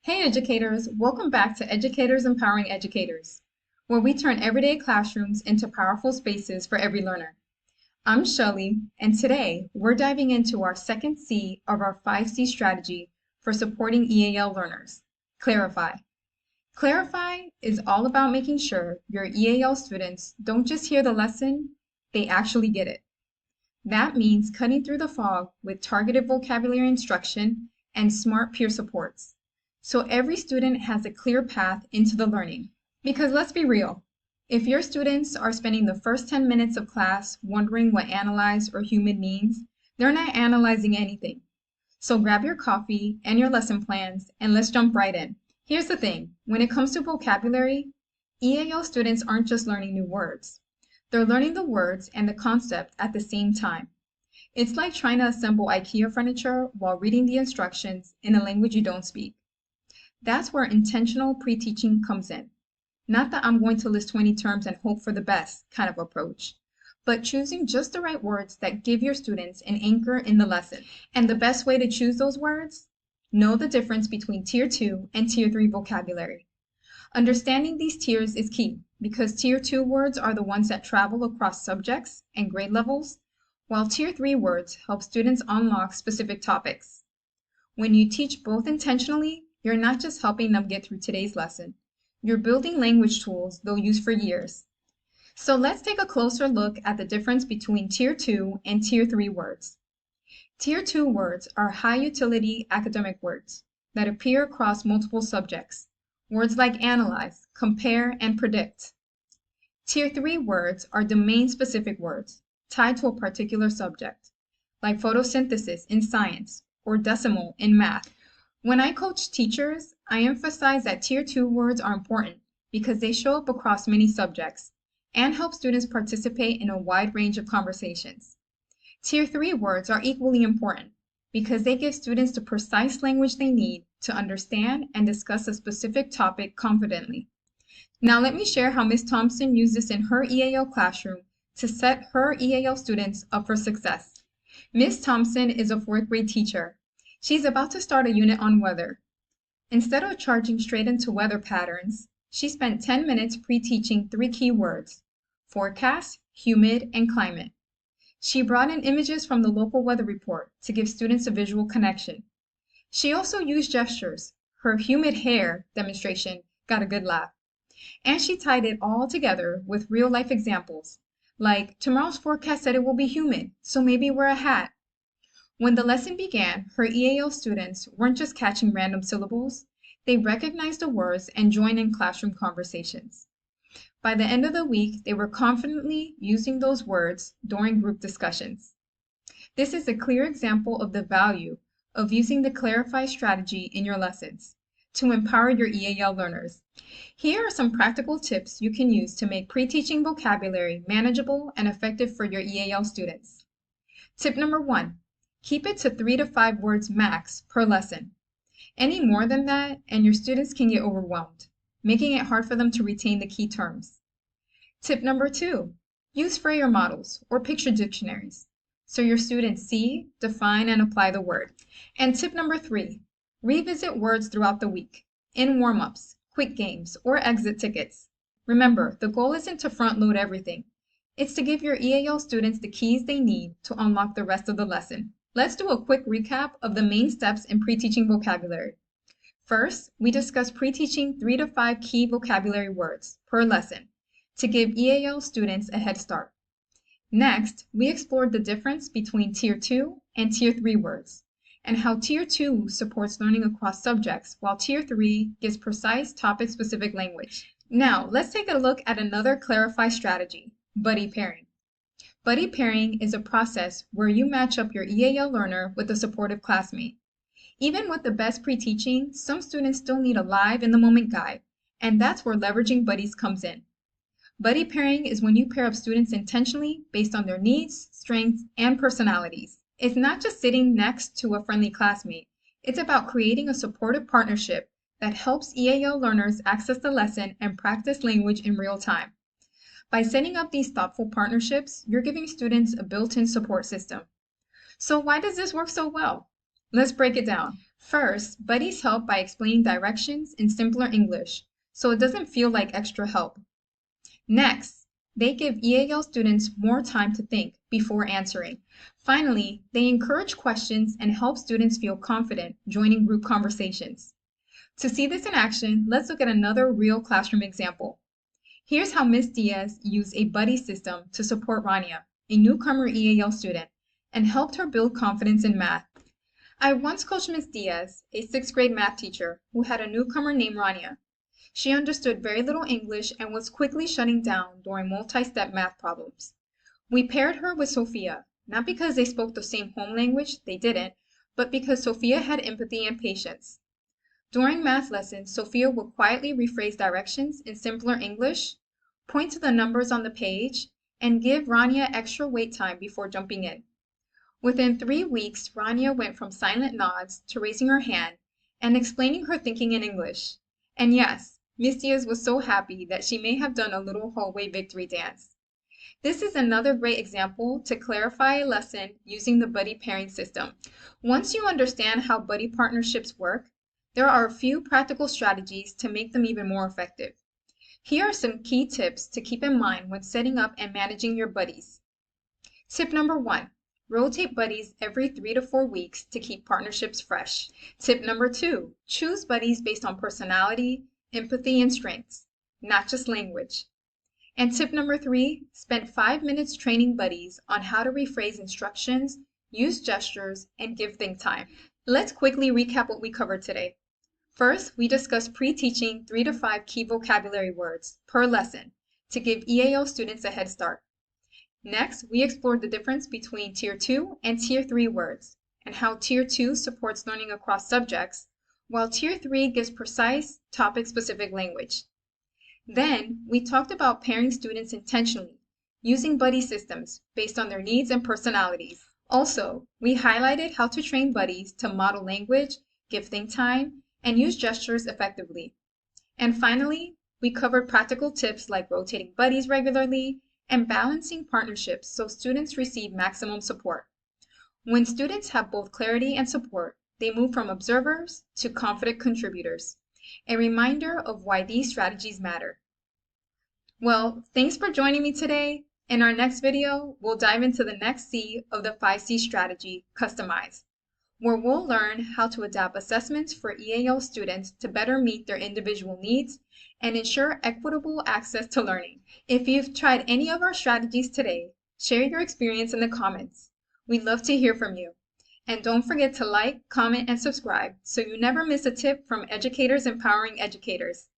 Hey educators, welcome back to Educators Empowering Educators, where we turn everyday classrooms into powerful spaces for every learner. I'm Shelly, and today we're diving into our second C of our 5C strategy for supporting EAL learners, Clarify. Clarify is all about making sure your EAL students don't just hear the lesson, they actually get it. That means cutting through the fog with targeted vocabulary instruction and smart peer supports, so every student has a clear path into the learning. Because let's be real, if your students are spending the first 10 minutes of class wondering what analyze or humid means, they're not analyzing anything. So grab your coffee and your lesson plans and let's jump right in. Here's the thing, when it comes to vocabulary, EAL students aren't just learning new words. They're learning the words and the concept at the same time. It's like trying to assemble IKEA furniture while reading the instructions in a language you don't speak. That's where intentional pre-teaching comes in. Not that I'm going to list 20 terms and hope for the best kind of approach, but choosing just the right words that give your students an anchor in the lesson. And the best way to choose those words? Know the difference between Tier 2 and Tier 3 vocabulary. Understanding these tiers is key because Tier 2 words are the ones that travel across subjects and grade levels, while Tier 3 words help students unlock specific topics. When you teach both intentionally, you're not just helping them get through today's lesson. You're building language tools they'll use for years. So let's take a closer look at the difference between Tier 2 and Tier 3 words. Tier 2 words are high-utility academic words that appear across multiple subjects. Words like analyze, compare, and predict. Tier 3 words are domain-specific words tied to a particular subject, like photosynthesis in science or decimal in math. When I coach teachers, I emphasize that Tier 2 words are important because they show up across many subjects and help students participate in a wide range of conversations. Tier 3 words are equally important because they give students the precise language they need to understand and discuss a specific topic confidently. Now let me share how Ms. Thompson used this in her EAL classroom to set her EAL students up for success. Ms. Thompson is a 4th grade teacher. She's about to start a unit on weather. Instead of charging straight into weather patterns, she spent 10 minutes pre-teaching 3 key words: forecast, humid, and climate. She brought in images from the local weather report to give students a visual connection. She also used gestures. Her humid hair demonstration got a good laugh. And she tied it all together with real-life examples, like tomorrow's forecast said it will be humid, so maybe wear a hat. When the lesson began, her EAL students weren't just catching random syllables, they recognized the words and joined in classroom conversations. By the end of the week, they were confidently using those words during group discussions. This is a clear example of the value of using the Clarify strategy in your lessons to empower your EAL learners. Here are some practical tips you can use to make pre-teaching vocabulary manageable and effective for your EAL students. Tip number 1, keep it to 3 to 5 words max per lesson. Any more than that, and your students can get overwhelmed, making it hard for them to retain the key terms. Tip number 2, use Frayer models or picture dictionaries so your students see, define, and apply the word. And tip number 3, revisit words throughout the week, in warm-ups, quick games, or exit tickets. Remember, the goal isn't to front load everything. It's to give your EAL students the keys they need to unlock the rest of the lesson. Let's do a quick recap of the main steps in pre-teaching vocabulary. First, we discussed pre-teaching 3 to 5 key vocabulary words per lesson to give EAL students a head start. Next, we explored the difference between Tier 2 and Tier 3 words, and how Tier 2 supports learning across subjects, while Tier 3 gives precise topic-specific language. Now, let's take a look at another Clarify strategy, buddy pairing. Buddy pairing is a process where you match up your EAL learner with a supportive classmate. Even with the best pre-teaching, some students still need a live in-the-moment guide, and that's where leveraging buddies comes in. Buddy pairing is when you pair up students intentionally based on their needs, strengths, and personalities. It's not just sitting next to a friendly classmate. It's about creating a supportive partnership that helps EAL learners access the lesson and practice language in real time. By setting up these thoughtful partnerships, you're giving students a built-in support system. So why does this work so well? Let's break it down. First, buddies help by explaining directions in simpler English, so it doesn't feel like extra help. Next, they give EAL students more time to think before answering. Finally, they encourage questions and help students feel confident joining group conversations. To see this in action, let's look at another real classroom example. Here's how Ms. Diaz used a buddy system to support Rania, a newcomer EAL student, and helped her build confidence in math. I once coached Ms. Diaz, a 6th grade math teacher, who had a newcomer named Rania. She understood very little English and was quickly shutting down during multi-step math problems. We paired her with Sophia, not because they spoke the same home language, they didn't, but because Sophia had empathy and patience. During math lessons, Sophia would quietly rephrase directions in simpler English, point to the numbers on the page, and give Rania extra wait time before jumping in. Within 3 weeks, Rania went from silent nods to raising her hand and explaining her thinking in English. And yes, Miss Diaz was so happy that she may have done a little hallway victory dance. This is another great example to clarify a lesson using the buddy pairing system. Once you understand how buddy partnerships work, there are a few practical strategies to make them even more effective. Here are some key tips to keep in mind when setting up and managing your buddies. Tip number 1. Rotate buddies every 3 to 4 weeks to keep partnerships fresh. Tip number 2. Choose buddies based on personality, empathy, and strengths, not just language. And tip number 3, spend 5 minutes training buddies on how to rephrase instructions, use gestures, and give think time. Let's quickly recap what we covered today. First, we discussed pre-teaching 3 to 5 key vocabulary words per lesson to give EAL students a head start. Next, we explored the difference between Tier 2 and Tier 3 words, and how Tier 2 supports learning across subjects, while Tier 3 gives precise, topic-specific language. Then, we talked about pairing students intentionally, using buddy systems based on their needs and personalities. Also, we highlighted how to train buddies to model language, give think time, and use gestures effectively. And finally, we covered practical tips like rotating buddies regularly and balancing partnerships so students receive maximum support. When students have both clarity and support, they move from observers to confident contributors. A reminder of why these strategies matter. Well, thanks for joining me today. In our next video, we'll dive into the next C of the 5C strategy, customize, where we'll learn how to adapt assessments for EAL students to better meet their individual needs and ensure equitable access to learning. If you've tried any of our strategies today, share your experience in the comments. We'd love to hear from you. And don't forget to like, comment, and subscribe so you never miss a tip from educators empowering educators.